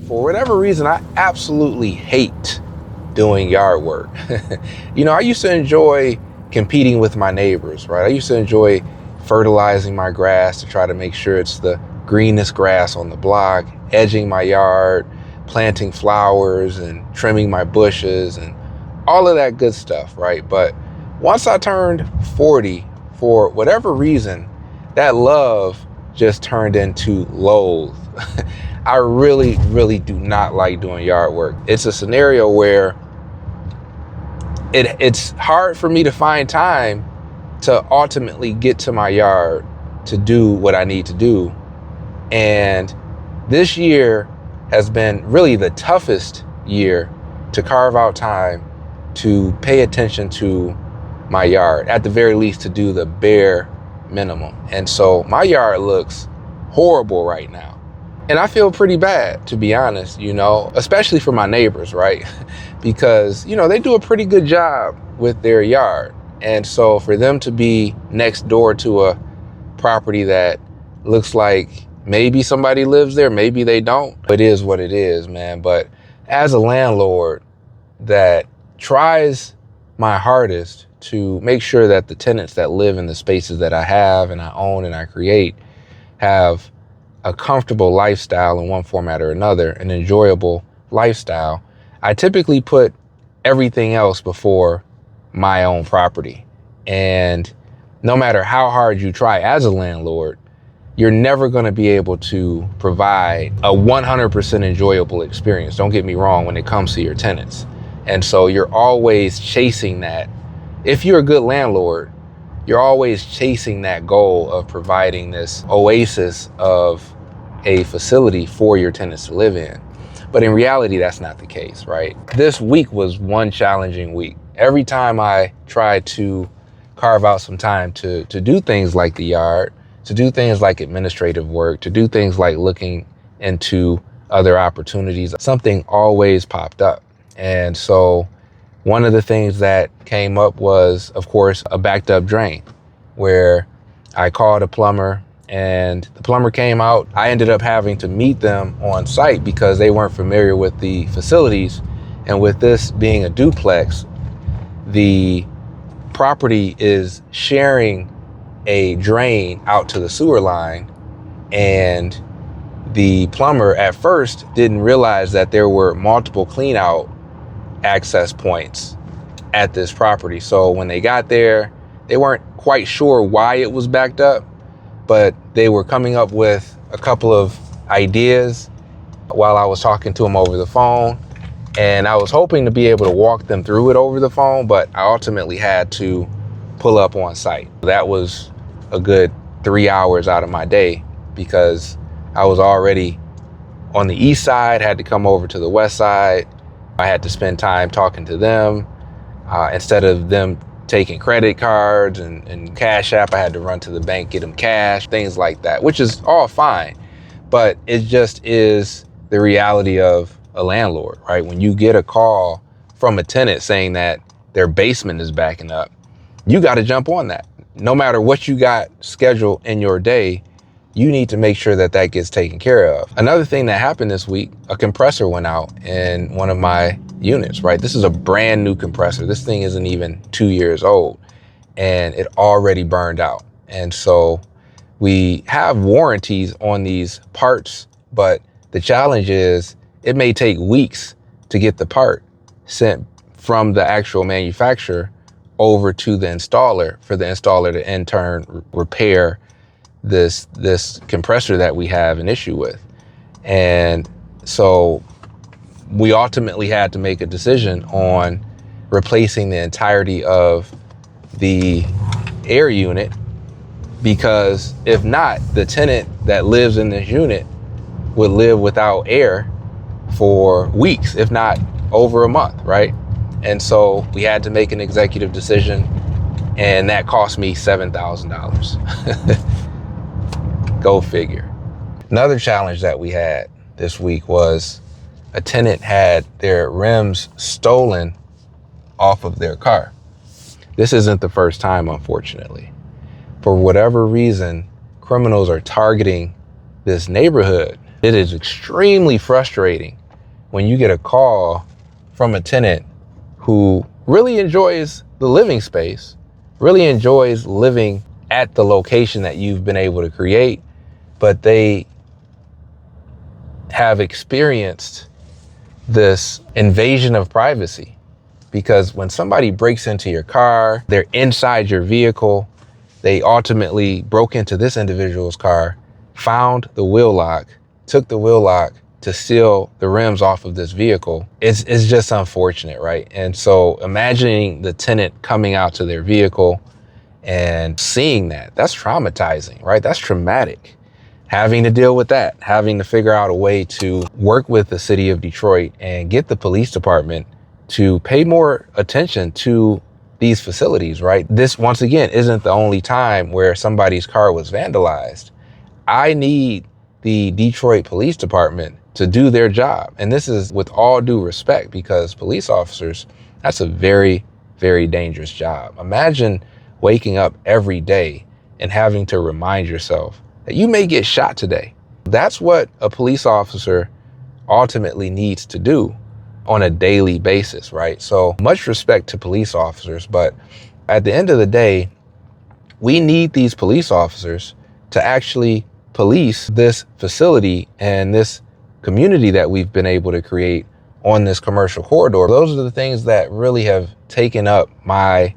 For whatever reason, I absolutely hate doing yard work. You know, I used to enjoy competing with my neighbors, right? I used to enjoy fertilizing my grass to try to make sure it's the greenest grass on the block, edging my yard, planting flowers and trimming my bushes and all of that good stuff, right? But once I turned 40, for whatever reason, that love just turned into loathe. I really, really do not like doing yard work. It's a scenario where it's hard for me to find time to ultimately get to my yard to do what I need to do. And this year has been really the toughest year to carve out time to pay attention to my yard, at the very least to do the bare minimum. And so my yard looks horrible right now. And I feel pretty bad, to be honest, you know, especially for my neighbors, right? Because, you know, they do a pretty good job with their yard. And so for them to be next door to a property that looks like maybe somebody lives there, maybe they don't. It is what it is, man. But as a landlord that tries my hardest to make sure that the tenants that live in the spaces that I have and I own and I create have a comfortable lifestyle in one format or another, an enjoyable lifestyle, I typically put everything else before my own property. And no matter how hard you try as a landlord, you're never going to be able to provide a 100% enjoyable experience. Don't get me wrong when it comes to your tenants. And so you're always chasing that. If you're a good landlord, you're always chasing that goal of providing this oasis of a facility for your tenants to live in. But in reality, that's not the case, right? This week was one challenging week. Every time I tried to carve out some time to do things like the yard, to do things like administrative work, to do things like looking into other opportunities, something always popped up. And so one of the things that came up was, of course, a backed up drain, where I called a plumber and the plumber came out. I ended up having to meet them on site because they weren't familiar with the facilities. And with this being a duplex, the property is sharing a drain out to the sewer line. And the plumber at first didn't realize that there were multiple clean out access points at this property. So when they got there, they weren't quite sure why it was backed up, but they were coming up with a couple of ideas while I was talking to them over the phone. And I was hoping to be able to walk them through it over the phone, but I ultimately had to pull up on site. That was a good 3 hours out of my day because I was already on the east side, had to come over to the west side. I had to spend time talking to them. Instead of them taking credit cards and Cash App, I had to run to the bank, get them cash, things like that, which is all fine. But it just is the reality of a landlord, right? When you get a call from a tenant saying that their basement is backing up, you got to jump on that. No matter what you got scheduled in your day, you need to make sure that that gets taken care of. Another thing that happened this week, a compressor went out in one of my units, right? This is a brand new compressor. This thing isn't even 2 years old and it already burned out. And so we have warranties on these parts, but the challenge is it may take weeks to get the part sent from the actual manufacturer over to the installer for the installer to in turn repair this compressor that we have an issue with. And so we ultimately had to make a decision on replacing the entirety of the air unit, because if not, the tenant that lives in this unit would live without air for weeks, if not over a month, right? And so we had to make an executive decision, and that cost me $7,000. Go figure. Another challenge that we had this week was a tenant had their rims stolen off of their car. This isn't the first time, unfortunately. For whatever reason, criminals are targeting this neighborhood It is extremely frustrating when you get a call from a tenant who really enjoys the living space, really enjoys living at the location that you've been able to create, but they have experienced this invasion of privacy. Because when somebody breaks into your car, they're inside your vehicle, they ultimately broke into this individual's car, found the wheel lock, took the wheel lock to seal the rims off of this vehicle. It's just unfortunate, right? And so imagining the tenant coming out to their vehicle and seeing that's traumatizing, right? That's traumatic. Having to deal with that, having to figure out a way to work with the city of Detroit and get the police department to pay more attention to these facilities, right? This, once again, isn't the only time where somebody's car was vandalized. I need the Detroit Police Department to do their job. And this is with all due respect, because police officers, that's a very, very dangerous job. Imagine waking up every day and having to remind yourself that you may get shot today. That's what a police officer ultimately needs to do on a daily basis, right? So much respect to police officers, but at the end of the day, we need these police officers to actually police this facility and this community that we've been able to create on this commercial corridor. Those are the things that really have taken up my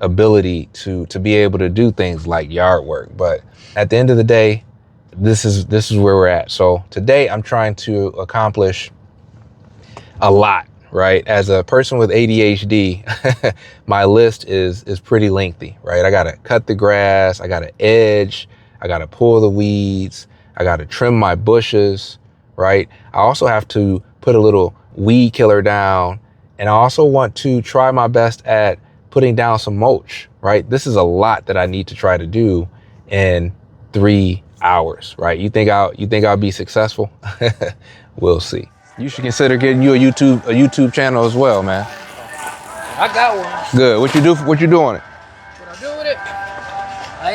ability to be able to do things like yard work. But at the end of the day, this is where we're at. So today I'm trying to accomplish a lot, right? As a person with ADHD, my list is pretty lengthy, right? I gotta cut the grass, I gotta edge, I gotta pull the weeds, I gotta trim my bushes, right? I also have to put a little weed killer down, and I also want to try my best at putting down some mulch, right? This is a lot that I need to try to do in 3 hours, right? You think I'll be successful? We'll see. You should consider getting you a YouTube channel as well, man. I got one. Good. What you do on it? What I do with it?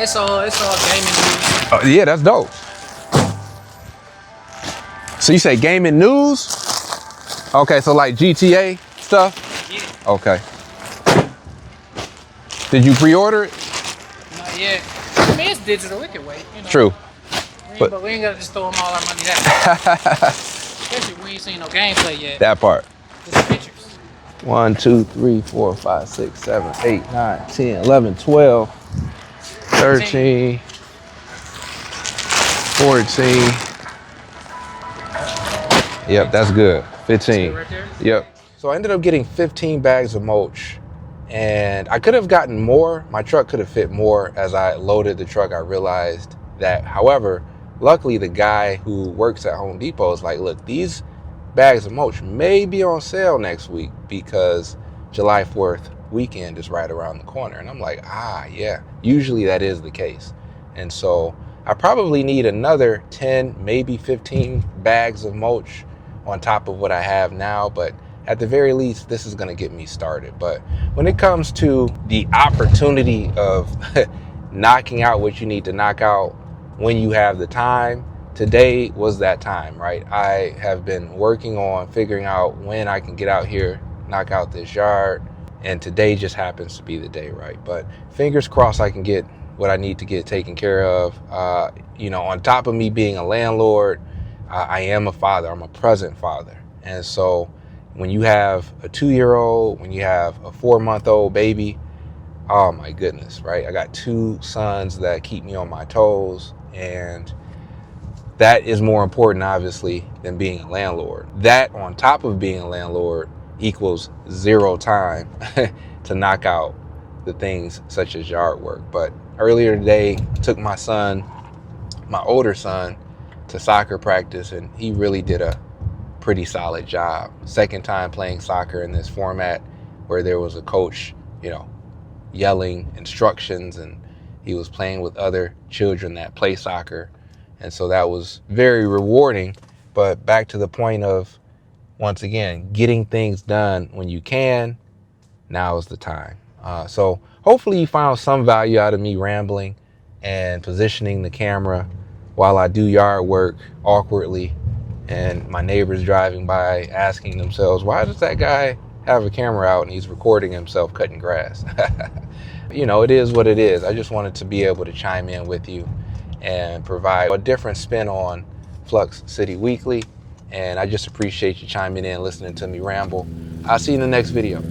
It's all gaming news. Oh, yeah, that's dope. So you say gaming news? Okay, so like GTA stuff? Yeah. Okay. Did you pre-order it? Not yet. I mean, it's digital. It can wait. You know. True. But we ain't gotta just throw them all our money that. Especially we ain't seen no gameplay yet. That part. Just pictures. 1, 2, 3, 4, 5, 6, 7, 8, 9, 10, 11, 12, 13, 14. Yep, that's good. 15. Right there? Yep. So I ended up getting 15 bags of mulch, and I could have gotten more. My truck could have fit more. As I loaded the truck, I realized that, however, luckily the guy who works at Home Depot is like, look, these bags of mulch may be on sale next week because July 4th weekend is right around the corner. And I'm like, yeah, usually that is the case. And so I probably need another 10, maybe 15 bags of mulch on top of what I have now. But at the very least, this is going to get me started. But when it comes to the opportunity of knocking out what you need to knock out when you have the time, today was that time, right? I have been working on figuring out when I can get out here, knock out this yard, and today just happens to be the day, right? But fingers crossed I can get what I need to get taken care of. On top of me being a landlord, I am a father. I'm a present father. And so when you have a 2-year-old, when you have a 4-month-old baby, oh my goodness, right? I got 2 sons that keep me on my toes, and that is more important, obviously, than being a landlord. That, on top of being a landlord, equals 0 time to knock out the things such as yard work. But earlier today, took my older son, to soccer practice, and he really did a pretty solid job. Second time playing soccer in this format where there was a coach, yelling instructions, and he was playing with other children that play soccer. And so that was very rewarding. But back to the point of, once again, getting things done when you can, now is the time. So hopefully you found some value out of me rambling and positioning the camera while I do yard work awkwardly, and my neighbors driving by asking themselves, why does that guy have a camera out and he's recording himself cutting grass? You know, it is what it is. I just wanted to be able to chime in with you and provide a different spin on Flux City Weekly. And I just appreciate you chiming in, listening to me ramble. I'll see you in the next video.